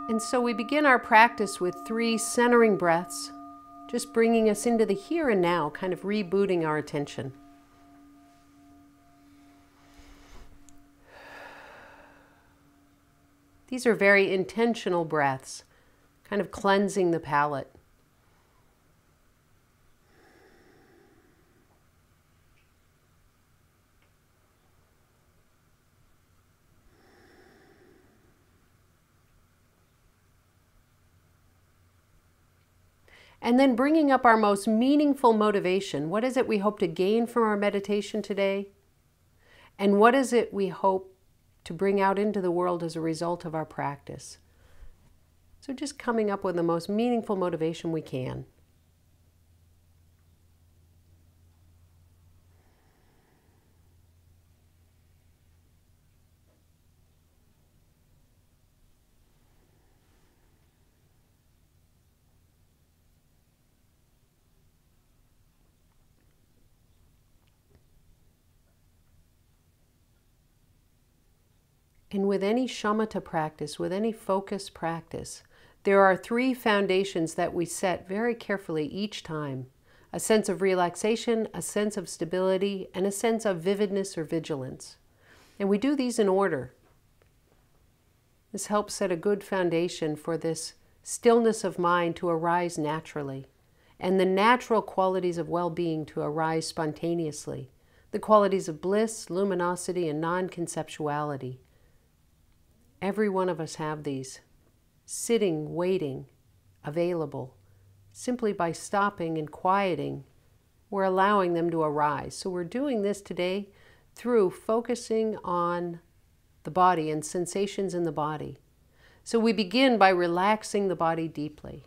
And so we begin our practice with 3 centering breaths, just bringing us into the here and now, kind of rebooting our attention. These are very intentional breaths, kind of cleansing the palate. And then bringing up our most meaningful motivation. What is it we hope to gain from our meditation today? And what is it we hope to bring out into the world as a result of our practice? So just coming up with the most meaningful motivation we can. And with any shamatha practice, with any focus practice, there are 3 foundations that we set very carefully each time. A sense of relaxation, a sense of stability, and a sense of vividness or vigilance. And we do these in order. This helps set a good foundation for this stillness of mind to arise naturally, and the natural qualities of well-being to arise spontaneously. The qualities of bliss, luminosity, and non-conceptuality. Every one of us have these, sitting, waiting, available. Simply by stopping and quieting, we're allowing them to arise. So we're doing this today through focusing on the body and sensations in the body. So we begin by relaxing the body deeply.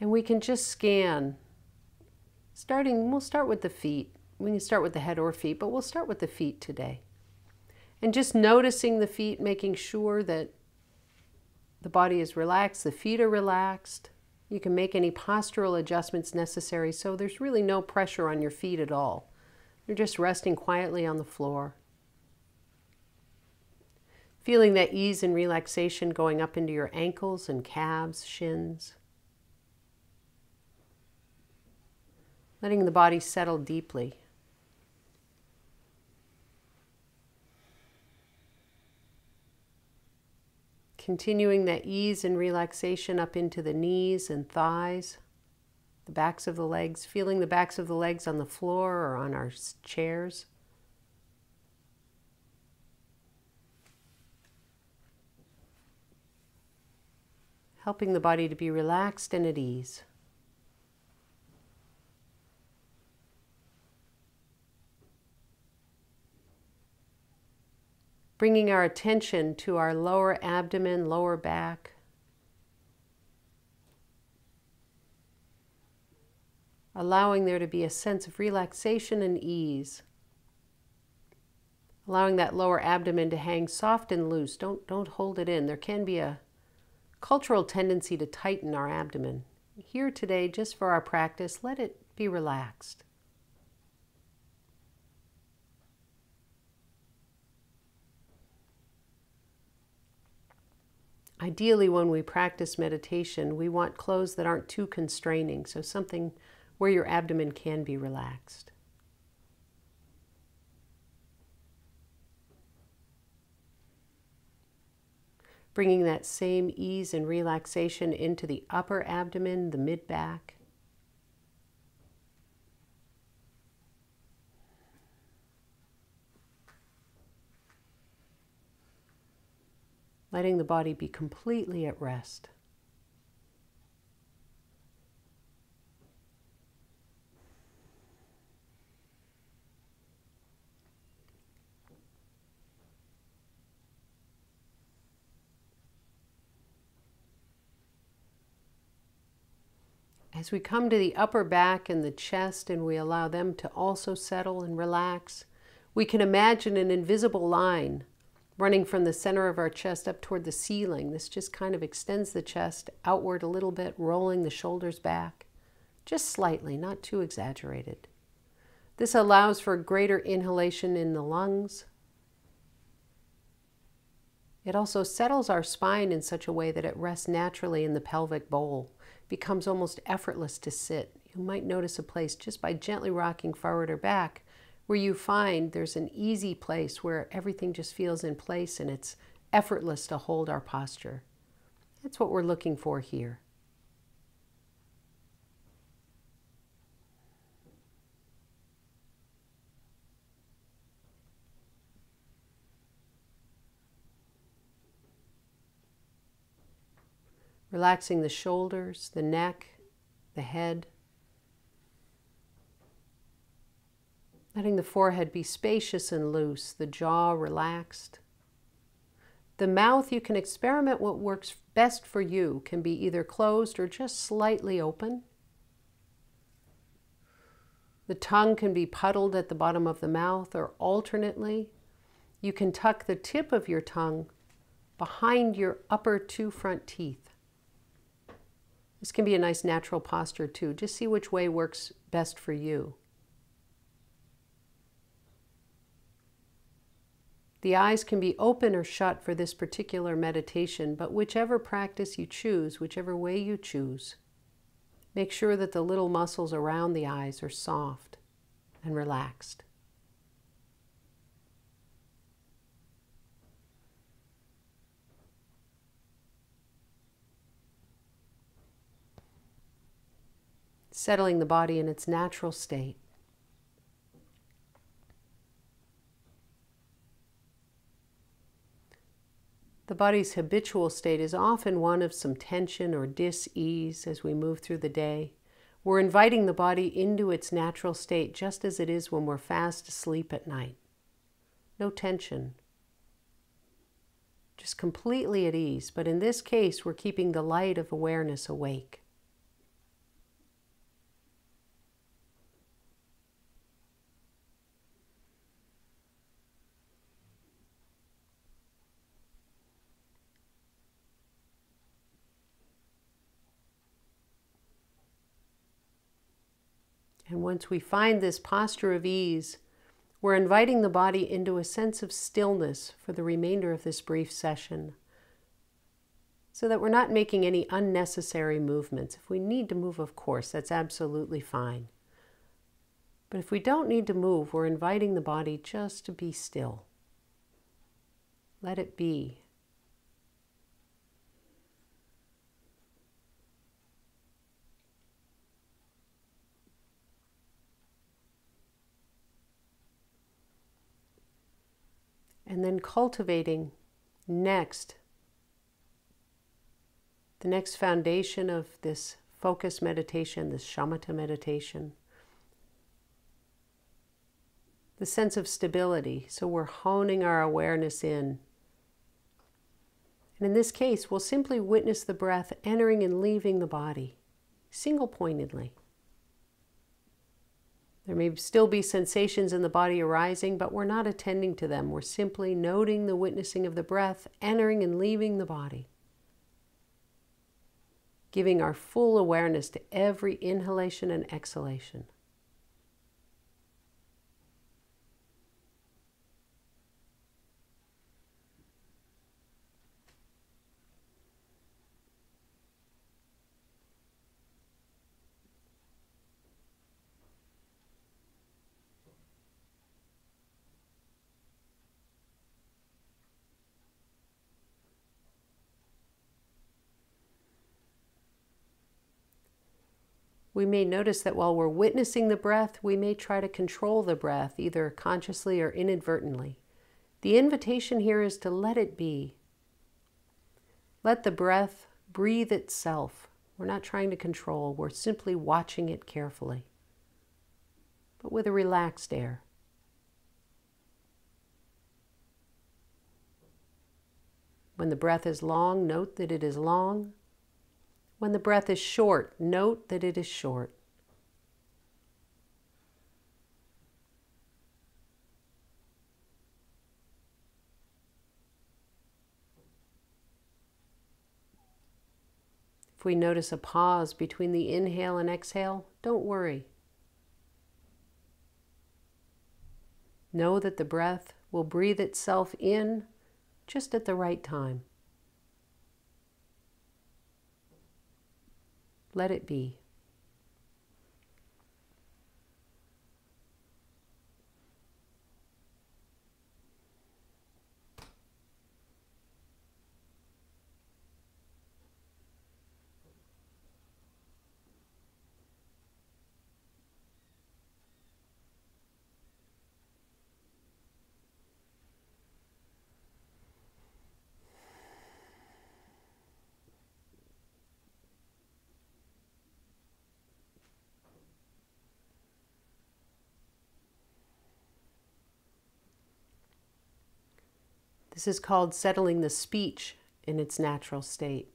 And we can just scan. We'll start with the feet. We can start with the head or feet, but we'll start with the feet today. And just noticing the feet, making sure that the body is relaxed, the feet are relaxed. You can make any postural adjustments necessary, so there's really no pressure on your feet at all. You're just resting quietly on the floor. Feeling that ease and relaxation going up into your ankles and calves, shins. Letting the body settle deeply. Continuing that ease and relaxation up into the knees and thighs, the backs of the legs, feeling the backs of the legs on the floor or on our chairs. Helping the body to be relaxed and at ease. Bringing our attention to our lower abdomen, lower back. Allowing there to be a sense of relaxation and ease. Allowing that lower abdomen to hang soft and loose. Don't hold it in. There can be a cultural tendency to tighten our abdomen. Here today, just for our practice, let it be relaxed. Ideally, when we practice meditation, we want clothes that aren't too constraining, so something where your abdomen can be relaxed. Bringing that same ease and relaxation into the upper abdomen, the mid-back. Letting the body be completely at rest. As we come to the upper back and the chest and we allow them to also settle and relax, we can imagine an invisible line running from the center of our chest up toward the ceiling. This just kind of extends the chest outward a little bit, rolling the shoulders back, just slightly, not too exaggerated. This allows for greater inhalation in the lungs. It also settles our spine in such a way that it rests naturally in the pelvic bowl. It becomes almost effortless to sit. You might notice a place just by gently rocking forward or back where you find there's an easy place where everything just feels in place and it's effortless to hold our posture. That's what we're looking for here. Relaxing the shoulders, the neck, the head. Letting the forehead be spacious and loose, the jaw relaxed. The mouth, you can experiment what works best for you. Can be either closed or just slightly open. The tongue can be puddled at the bottom of the mouth, or alternately, you can tuck the tip of your tongue behind your upper two front teeth. This can be a nice natural posture too. Just see which way works best for you. The eyes can be open or shut for this particular meditation, but whichever practice you choose, whichever way you choose, make sure that the little muscles around the eyes are soft and relaxed. Settling the body in its natural state. The body's habitual state is often one of some tension or dis-ease as we move through the day. We're inviting the body into its natural state just as it is when we're fast asleep at night. No tension. Just completely at ease, but in this case, we're keeping the light of awareness awake. And once we find this posture of ease, we're inviting the body into a sense of stillness for the remainder of this brief session, so that we're not making any unnecessary movements. If we need to move, of course, that's absolutely fine. But if we don't need to move, we're inviting the body just to be still. Let it be. And then cultivating next, the next foundation of this focus meditation, this shamatha meditation, the sense of stability. So we're honing our awareness in. And in this case, we'll simply witness the breath entering and leaving the body, single-pointedly. There may still be sensations in the body arising, but we're not attending to them. We're simply noting the witnessing of the breath entering and leaving the body, giving our full awareness to every inhalation and exhalation. We may notice that while we're witnessing the breath, we may try to control the breath, either consciously or inadvertently. The invitation here is to let it be. Let the breath breathe itself. We're not trying to control, we're simply watching it carefully, but with a relaxed air. When the breath is long, note that it is long. When the breath is short, note that it is short. If we notice a pause between the inhale and exhale, don't worry. Know that the breath will breathe itself in just at the right time. Let it be. This is called settling the speech in its natural state.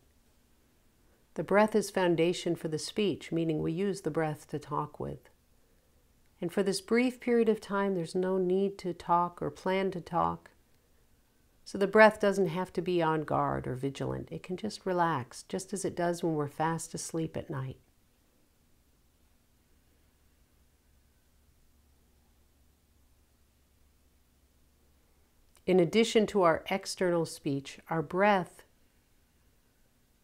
The breath is foundation for the speech, meaning we use the breath to talk with. And for this brief period of time, there's no need to talk or plan to talk. So the breath doesn't have to be on guard or vigilant. It can just relax, just as it does when we're fast asleep at night. In addition to our external speech, our breath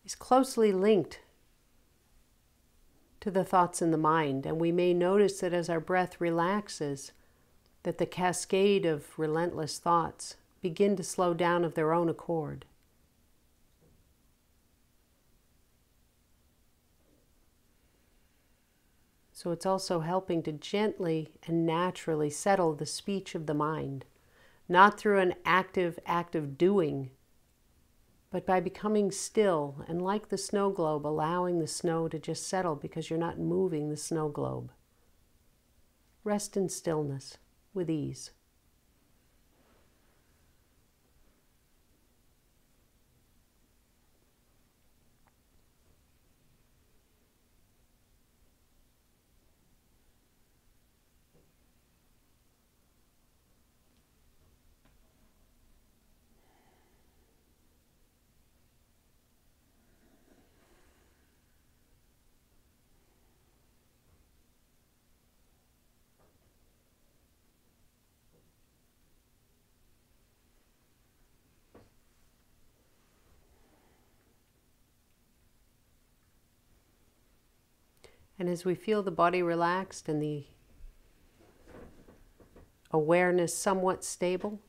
is closely linked to the thoughts in the mind, and we may notice that as our breath relaxes, that the cascade of relentless thoughts begin to slow down of their own accord. So it's also helping to gently and naturally settle the speech of the mind. Not through an active act of doing, but by becoming still and, like the snow globe, allowing the snow to just settle because you're not moving the snow globe. Rest in stillness with ease. And as we feel the body relaxed and the awareness somewhat stable,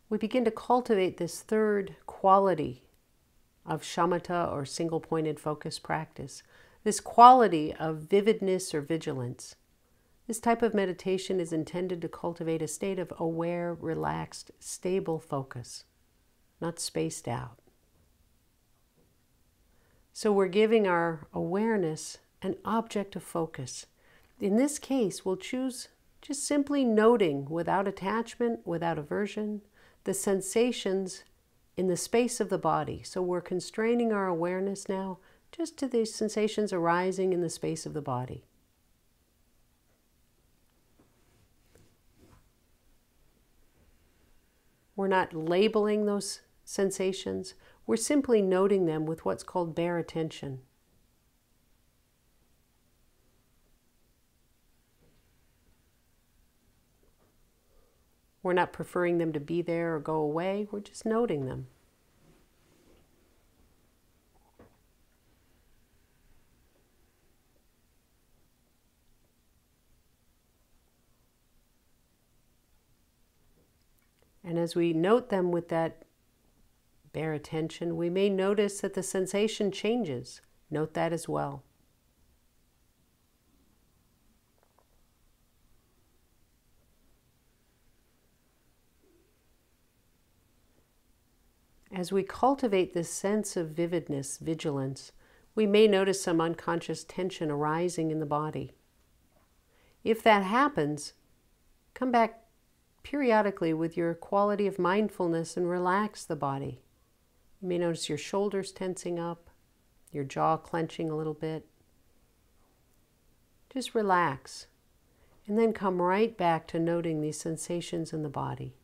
we begin to cultivate this third quality of shamatha or single-pointed focus practice, this quality of vividness or vigilance. This type of meditation is intended to cultivate a state of aware, relaxed, stable focus, not spaced out. So we're giving our awareness an object of focus. In this case, we'll choose just simply noting, without attachment, without aversion, the sensations in the space of the body. So we're constraining our awareness now just to these sensations arising in the space of the body. We're not labeling those sensations. We're simply noting them with what's called bare attention. We're not preferring them to be there or go away. We're just noting them. And as we note them with that bare attention, we may notice that the sensation changes. Note that as well. As we cultivate this sense of vividness, vigilance, we may notice some unconscious tension arising in the body. If that happens, come back periodically with your quality of mindfulness and relax the body. You may notice your shoulders tensing up, your jaw clenching a little bit. Just relax, and then come right back to noting these sensations in the body.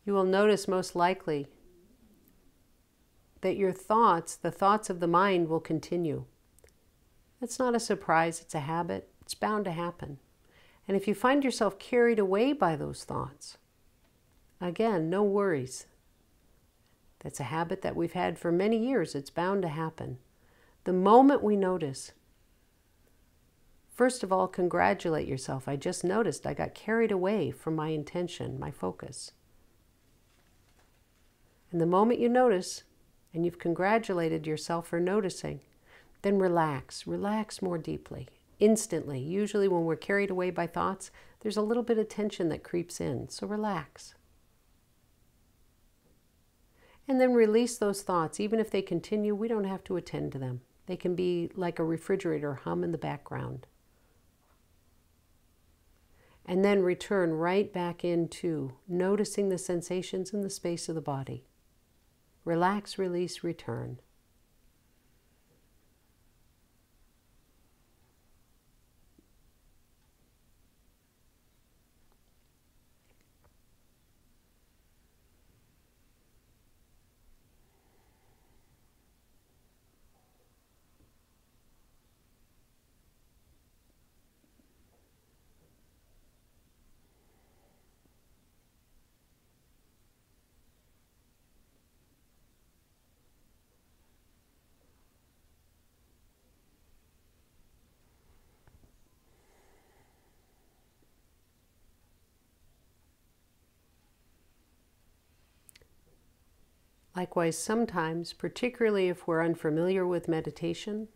you will notice most likely that your thoughts, the thoughts of the mind, will continue. It's not a surprise, it's a habit. It's bound to happen. And if you find yourself carried away by those thoughts, again, no worries. That's a habit that we've had for many years. It's bound to happen. The moment we notice, first of all, congratulate yourself. I just noticed I got carried away from my intention, my focus. And the moment you notice, and you've congratulated yourself for noticing, then relax. Relax more deeply, instantly. Usually when we're carried away by thoughts, there's a little bit of tension that creeps in, so relax. And then release those thoughts. Even if they continue, we don't have to attend to them. They can be like a refrigerator hum in the background. And then return right back into noticing the sensations in the space of the body. Relax, release, return. Likewise, sometimes, particularly if we're unfamiliar with meditation,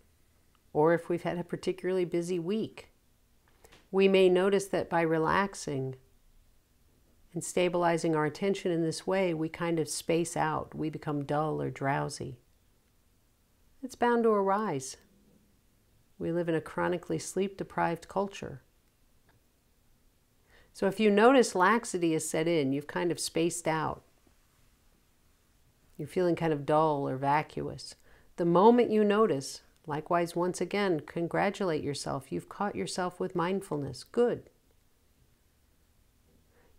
or if we've had a particularly busy week, we may notice that by relaxing and stabilizing our attention in this way, we kind of space out. We become dull or drowsy. It's bound to arise. We live in a chronically sleep-deprived culture. So if you notice laxity has set in, you've kind of spaced out, you're feeling kind of dull or vacuous. The moment you notice, likewise, once again, congratulate yourself. You've caught yourself with mindfulness. Good.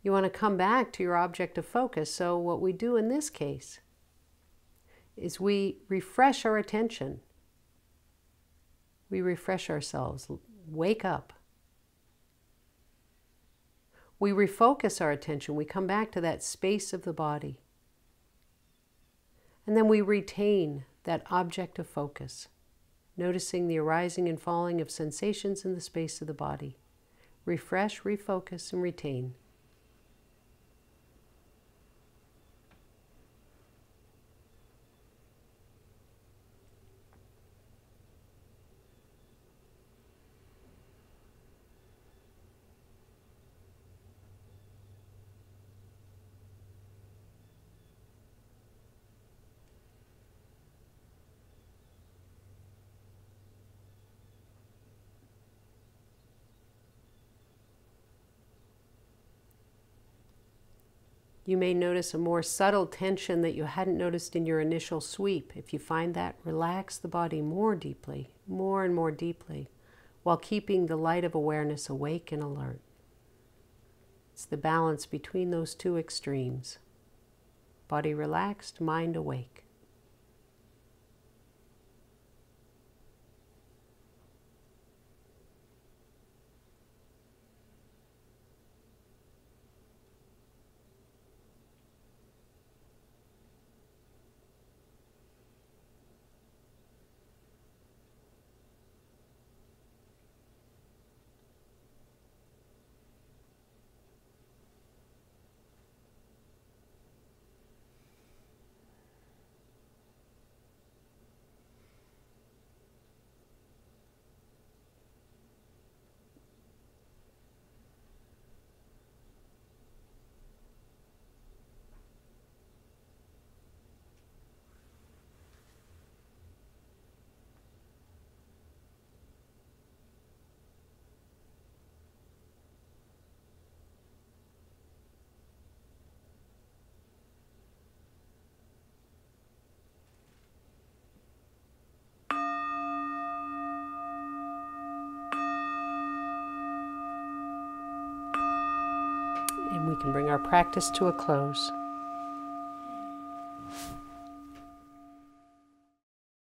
You want to come back to your object of focus. So what we do in this case is we refresh our attention. We refresh ourselves. Wake up. We refocus our attention. We come back to that space of the body. And then we retain that object of focus, noticing the arising and falling of sensations in the space of the body. Refresh, refocus, and retain. You may notice a more subtle tension that you hadn't noticed in your initial sweep. If you find that, relax the body more deeply, more and more deeply, while keeping the light of awareness awake and alert. It's the balance between those two extremes. Body relaxed, mind awake. And we can bring our practice to a close.